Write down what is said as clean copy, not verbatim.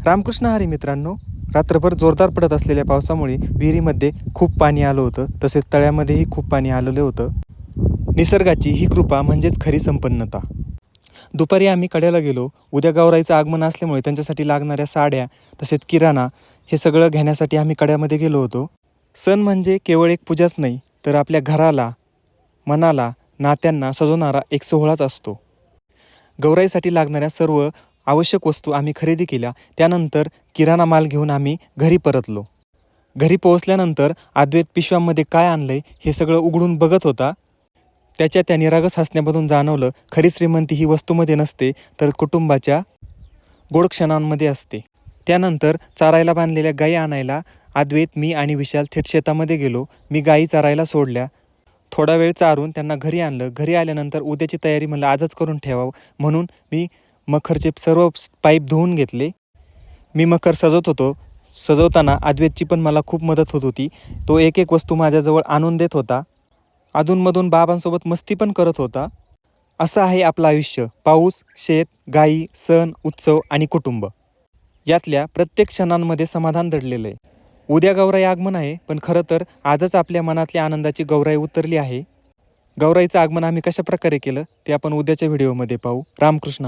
रामकृष्ण हरी मित्रांनो, रात्रभर जोरदार पडत असलेल्या पावसामुळे विहिरीमध्ये खूप पाणी आलं होतं, तसेच तळ्यामध्येही खूप पाणी आलेलं होतं. निसर्गाची ही कृपा म्हणजेच खरी संपन्नता. दुपारी आम्ही कड्याला गेलो. उद्या गौराईचं आगमन असल्यामुळे त्यांच्यासाठी लागणाऱ्या साड्या तसेच किराणा हे सगळं घेण्यासाठी आम्ही कड्यामध्ये गेलो होतो. सण म्हणजे केवळ एक पूजाच नाही, तर आपल्या घराला, मनाला, नात्यांना सजवणारा एक सोहळाच असतो. गौराईसाठी लागणाऱ्या सर्व आवश्यक वस्तू आम्ही खरेदी केल्या. त्यानंतर किराणा माल घेऊन आम्ही घरी परतलो. घरी पोहोचल्यानंतर अद्वैत पिशव्यांमध्ये काय आणलंय हे सगळं उघडून बघत होता. त्याच्या त्या निरागस हसण्यामधून जाणवलं, खरी श्रीमंती ही वस्तूमध्ये नसते, तर कुटुंबाच्या गोड क्षणांमध्ये असते. त्यानंतर चारायला बांधलेल्या गायी आणायला अद्वैत, मी आणि विशाल थेट शेतामध्ये गेलो. मी गायी चरायला सोडल्या. थोडा वेळ चारून त्यांना घरी आणलं. घरी आल्यानंतर उद्याची तयारी म्हणलं आजच करून ठेवावं, म्हणून मी मखरचे सर्व पाईप धुवून घेतले. मी मखर सजवत होतो. सजवताना अद्वैतची पण मला खूप मदत होत होती. तो एक एक वस्तू माझ्याजवळ आणून देत होता. अधूनमधून बाबांसोबत मस्ती पण करत होता. असं आहे आपलं आयुष्य. पाऊस, शेत, गायी, सण, उत्सव आणि कुटुंब यातल्या प्रत्येक क्षणांमध्ये समाधान दडलेलं आहे. उद्या गौराई आगमन आहे, पण खरं तर आजच आपल्या मनातल्या आनंदाची गौराई उतरली आहे. गौराईचं आगमन आम्ही कशाप्रकारे केलं ते आपण उद्याच्या व्हिडिओमध्ये पाहू. रामकृष्ण.